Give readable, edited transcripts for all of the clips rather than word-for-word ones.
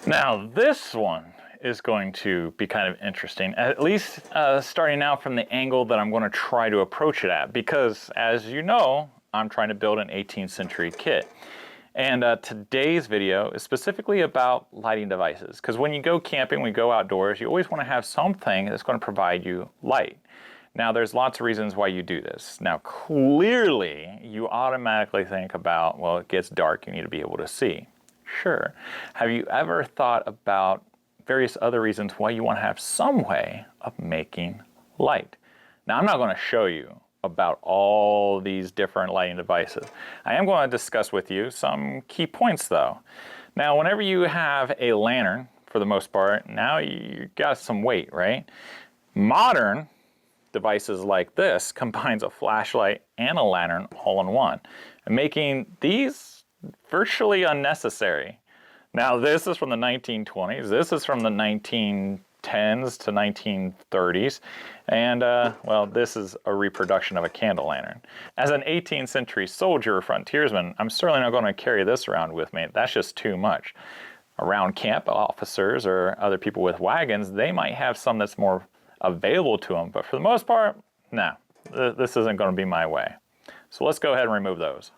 Now this one is going to be kind of interesting, at least starting out from the angle that I'm going to try to approach it at, because as you know, I'm trying to build an 18th century kit. And today's video is specifically about lighting devices, because when you go camping, when you go outdoors, you always want to have something that's going to provide you light. Now there's lots of reasons why you do this. Now clearly you automatically think about, well, it gets dark, you need to be able to see. Sure. Have you ever thought about various other reasons why you want to have some way of making light? Now I'm not going to show you about all these different lighting devices. I am going to discuss with you some key points though. Now whenever you have a lantern, for the most part, now you got some weight, right? Modern devices like this combines a flashlight and a lantern all in one, and making these virtually unnecessary. Now this is from the 1920s, this is from the 1910s to 1930s, and well, this is a reproduction of a candle lantern. As an 18th century soldier or frontiersman, I'm certainly not going to carry this around with me. That's just too much. Around camp officers or other people with wagons, they might have some that's more available to them, but for the most part, no, this isn't going to be my way. So let's go ahead and remove those.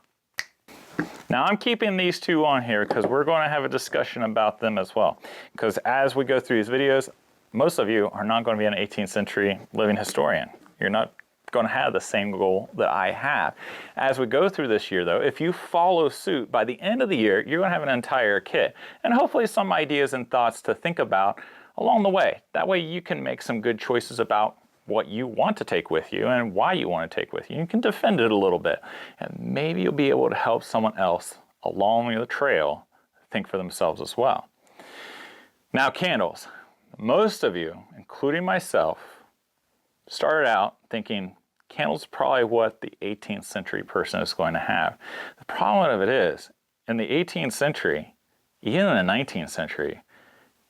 Now I'm keeping these two on here because we're going to have a discussion about them as well, because as we go through these videos, most of you are not going to be an 18th century living historian. You're not going to have the same goal that I have. As we go through this year though, if you follow suit, by the end of the year, you're going to have an entire kit and hopefully some ideas and thoughts to think about along the way. That way you can make some good choices about what you want to take with you and why you want to take with you. You can defend it a little bit, and maybe you'll be able to help someone else along the trail think for themselves as well. Now candles. Most of you, including myself, started out thinking candles are probably what the 18th century person is going to have. The problem of it is, in the 18th century, even in the 19th century,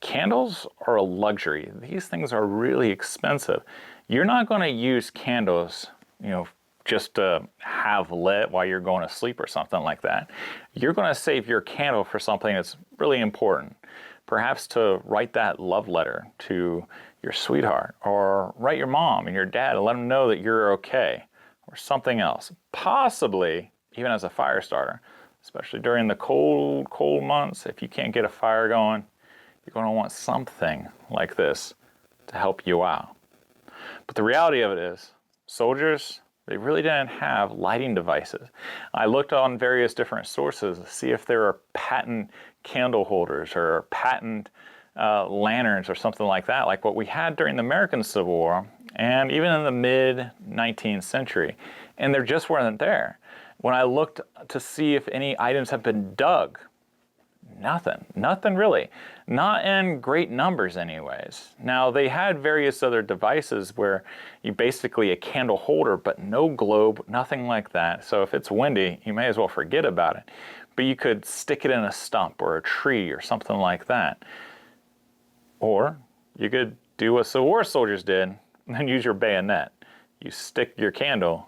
candles are a luxury. These things are really expensive. You're not going to use candles, you know, just to have lit while you're going to sleep or something like that. You're going to save your candle for something that's really important. Perhaps to write that love letter to your sweetheart, or write your mom and your dad and let them know that you're okay, or something else. Possibly even as a fire starter, especially during the cold months. If you can't get a fire going, you're going to want something like this to help you out. But the reality of it is, soldiers, they really didn't have lighting devices. I looked on various different sources to see if there are patent candle holders or patent lanterns or something like that, like what we had during the American Civil War and even in the mid-19th century. And there just weren't there. When I looked to see if any items have been dug, nothing really. Not in great numbers anyways. Now they had various other devices where you basically a candle holder but no globe, nothing like that. So if it's windy, you may as well forget about it. But you could stick it in a stump or a tree or something like that. Or you could do what Civil War soldiers did and use your bayonet. You stick your candle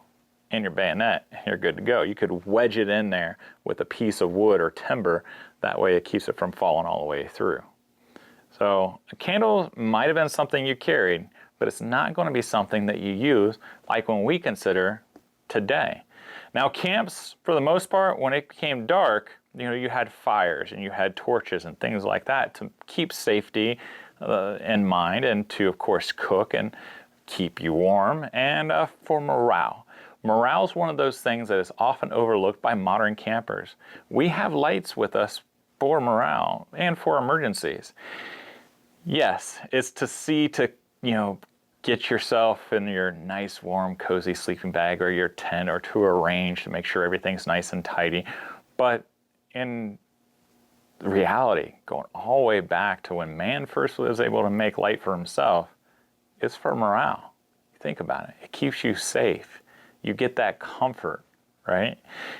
in your bayonet, you're good to go. You could wedge it in there with a piece of wood or timber. That way it keeps it from falling all the way through. So a candle might have been something you carried, but it's not going to be something that you use like when we consider today. Now camps, for the most part, when it became dark, you know, you had fires and you had torches and things like that to keep safety in mind, and to, of course, cook and keep you warm, and for morale. Morale is one of those things that is often overlooked by modern campers. We have lights with us for morale and for emergencies. Yes, it's to see to, you know, get yourself in your nice, warm, cozy sleeping bag or your tent, or to a range to make sure everything's nice and tidy. But in reality, going all the way back to when man first was able to make light for himself, it's for morale. Think about it. It keeps you safe. You get that comfort, right?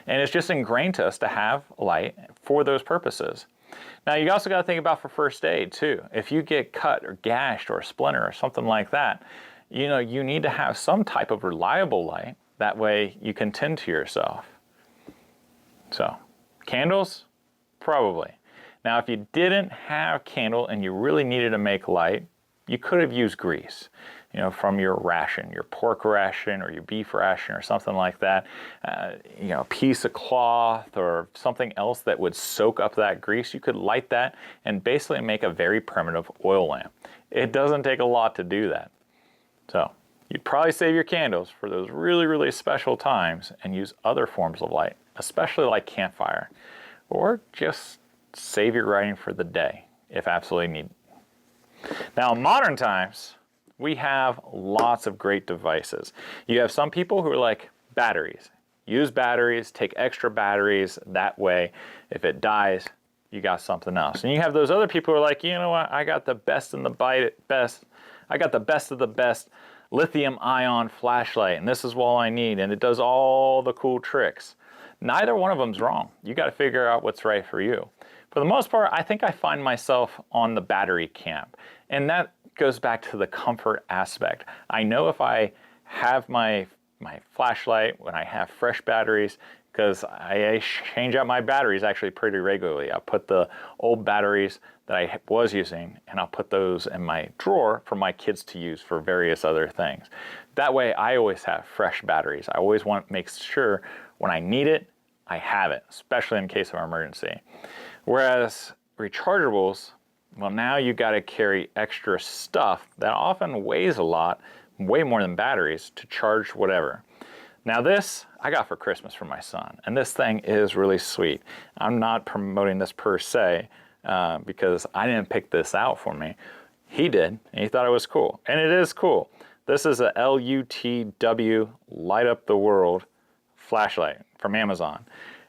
And it's just ingrained to us to have light for those purposes. Now you also got to think about for first aid too. If you get cut or gashed or a splinter or something like that, you know, you need to have some type of reliable light. That way you can tend to yourself. So, candles? Probably. Now, if you didn't have candle and you really needed to make light, you could have used grease, you know, from your ration, your pork ration or your beef ration or something like that. You know, a piece of cloth or something else that would soak up that grease. You could light that and basically make a very primitive oil lamp. It doesn't take a lot to do that. So you'd probably save your candles for those really, really special times and use other forms of light, especially like campfire, or just save your writing for the day if absolutely needed. Now, in modern times, we have lots of great devices. You have some people who are like, batteries. Use batteries, take extra batteries. That way, if it dies, you got something else. And you have those other people who are like, you know what, I got the best in the best. I got the best of the best lithium ion flashlight, and this is all I need, and it does all the cool tricks. Neither one of them's wrong. You got to figure out what's right for you. For the most part, I think I find myself on the battery camp, and that goes back to the comfort aspect. I know if I have my flashlight, when I have fresh batteries, because I change out my batteries actually pretty regularly. I put the old batteries that I was using, and I'll put those in my drawer for my kids to use for various other things. That way, I always have fresh batteries. I always want to make sure when I need it, I have it, especially in case of an emergency. Whereas rechargeables, well, now you got to carry extra stuff that often weighs a lot, way more than batteries, to charge whatever. Now this I got for Christmas for my son, and this thing is really sweet. I'm not promoting this per se because I didn't pick this out for me. He did, and he thought it was cool, and it is cool. This is a LUTW Light Up the World flashlight from Amazon,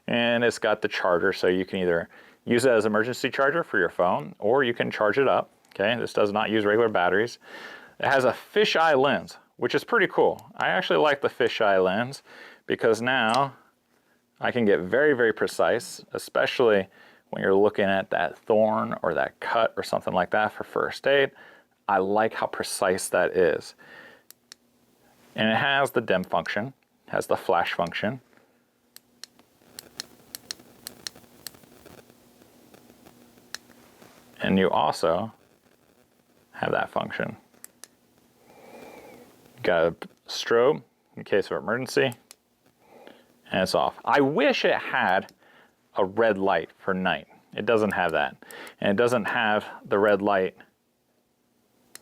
and it's got the charger, so you can either use it as an emergency charger for your phone, or you can charge it up. Okay, this does not use regular batteries. It has a fisheye lens, which is pretty cool. I actually like the fisheye lens because now I can get very, very precise, especially when you're looking at that thorn or that cut or something like that for first aid. I like how precise that is. And it has the dim function, has the flash function. And you also have that function. Got a strobe in case of emergency, and it's off. I wish it had a red light for night. It doesn't have that. And it doesn't have the red light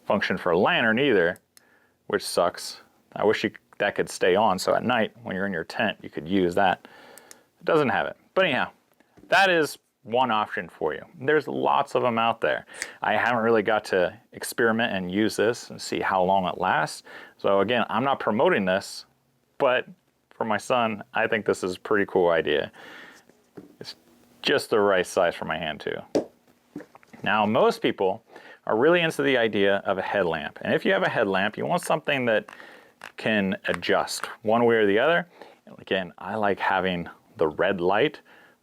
function for a lantern either, which sucks. I wish that could stay on, so at night when you're in your tent you could use that. It doesn't have it. But anyhow, that is one option for you. There's lots of them out there. I haven't really got to experiment and use this and see how long it lasts. So again, I'm not promoting this, but for my son, I think this is a pretty cool idea. It's just the right size for my hand too. Now, most people are really into the idea of a headlamp. And if you have a headlamp, you want something that can adjust one way or the other. Again, I like having the red light,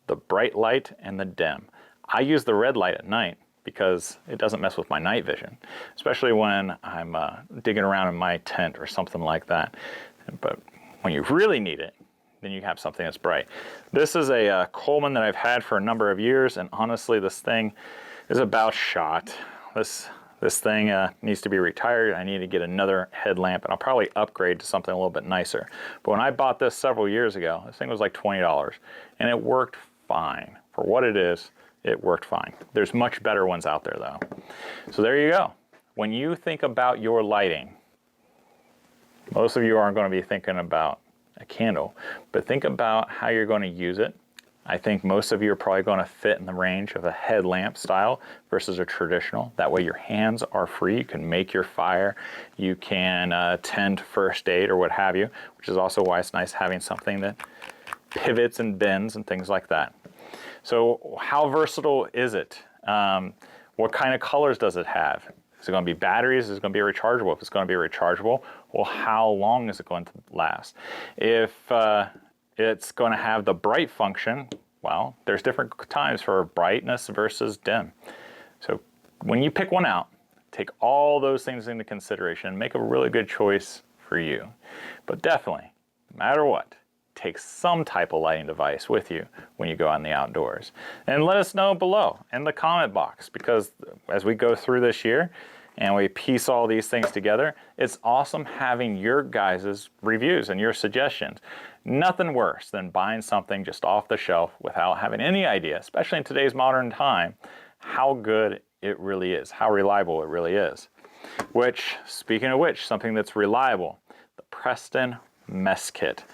the bright light, and the dim. I use the red light at night because it doesn't mess with my night vision, especially when I'm digging around in my tent or something like that. But when you really need it, then you have something that's bright. This is a Coleman that I've had for a number of years, and honestly, this thing is about shot. This thing needs to be retired. I need to get another headlamp, and I'll probably upgrade to something a little bit nicer. But when I bought this several years ago, this thing was like $20, and it worked fine. For what it is, it worked fine. There's much better ones out there though. So there you go. When you think about your lighting, most of you aren't going to be thinking about a candle, but think about how you're going to use it. I think most of you are probably going to fit in the range of a headlamp style versus a traditional. That way your hands are free. You can make your fire. You can tend first aid or what have you, which is also why it's nice having something that pivots and bends and things like that. So how versatile is it? What kind of colors does it have? Is it going to be batteries? Is it going to be rechargeable? If it's going to be rechargeable, well, how long is it going to last? If it's going to have the bright function, well, there's different times for brightness versus dim. So when you pick one out, take all those things into consideration and make a really good choice for you. But definitely, no matter what, take some type of lighting device with you when you go out in the outdoors. And let us know below in the comment box, because as we go through this year and we piece all these things together, it's awesome having your guys' reviews and your suggestions. Nothing worse than buying something just off the shelf without having any idea, especially in today's modern time, how good it really is, how reliable it really is. Which, speaking of which, something that's reliable, the Preston Mess Kit.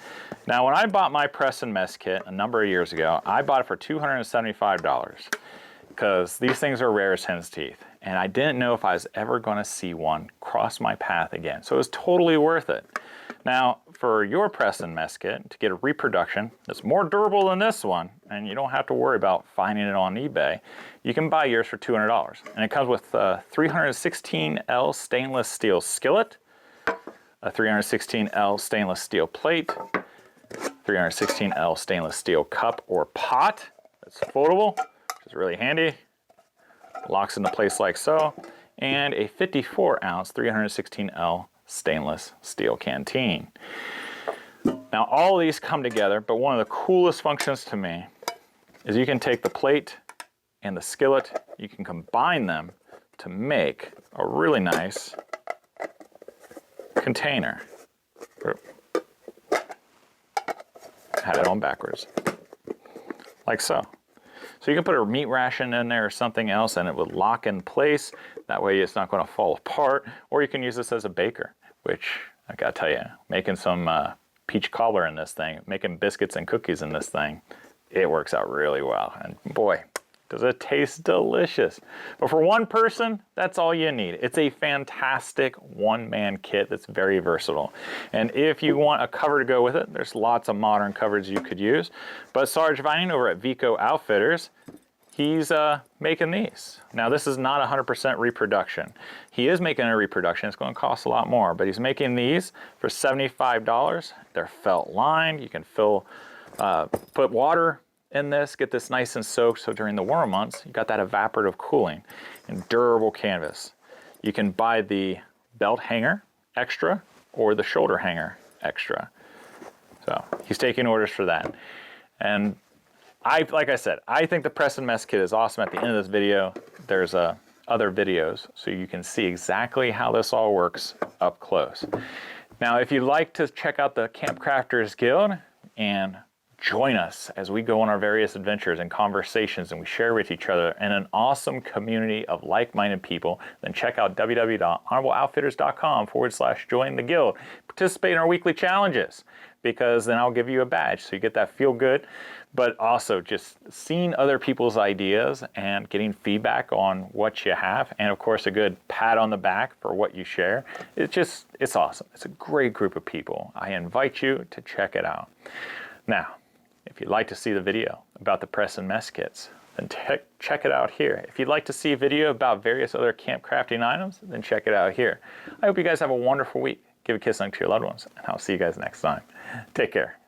Now, when I bought my Preston Mess Kit a number of years ago, I bought it for $275 because these things are rare as hen's teeth, and I didn't know if I was ever going to see one cross my path again. So it was totally worth it. Now, for your Preston Mess Kit, to get a reproduction that's more durable than this one, and you don't have to worry about finding it on eBay, you can buy yours for $200. And it comes with a 316L stainless steel skillet, a 316L stainless steel plate, 316L stainless steel cup or pot that's foldable, which is really handy, locks into place like so, and a 54-ounce 316L stainless steel canteen. Now all of these come together, but one of the coolest functions to me is you can take the plate and the skillet, you can combine them to make a really nice container. Had it on backwards, like so. So you can put a meat ration in there or something else and it would lock in place. That way it's not going to fall apart. Or you can use this as a baker, which I gotta tell you, making some peach cobbler in this thing, making biscuits and cookies in this thing, it works out really well. And boy, does it taste delicious. But for one person, that's all you need. It's a fantastic one-man kit that's very versatile. And if you want a cover to go with it, there's lots of modern covers you could use. But Sarge Vining over at Vico Outfitters, he's making these. Now this is not 100% reproduction. He is making a reproduction, it's going to cost a lot more, but he's making these for $75. They're felt lined, you can put water in this, get this nice and soaked, so during the warmer months, you got that evaporative cooling and durable canvas. You can buy the belt hanger extra or the shoulder hanger extra. So he's taking orders for that. And like I said, I think the Preston Mess Kit is awesome. At the end of this video, there's other videos so you can see exactly how this all works up close. Now, if you'd like to check out the Camp Crafters Guild and join us as we go on our various adventures and conversations and we share with each other in an awesome community of like-minded people, then check out www.honorableoutfitters.com/join the guild. Participate in our weekly challenges, because then I'll give you a badge so you get that feel good, but also just seeing other people's ideas and getting feedback on what you have, and of course a good pat on the back for what you share. It's awesome. It's a great group of people. I invite you to check it out. Now, if you'd like to see the video about the Preston Mess Kits, then check it out here. If you'd like to see a video about various other camp crafting items, then check it out here. I hope you guys have a wonderful week. Give a kiss to your loved ones, and I'll see you guys next time. Take care.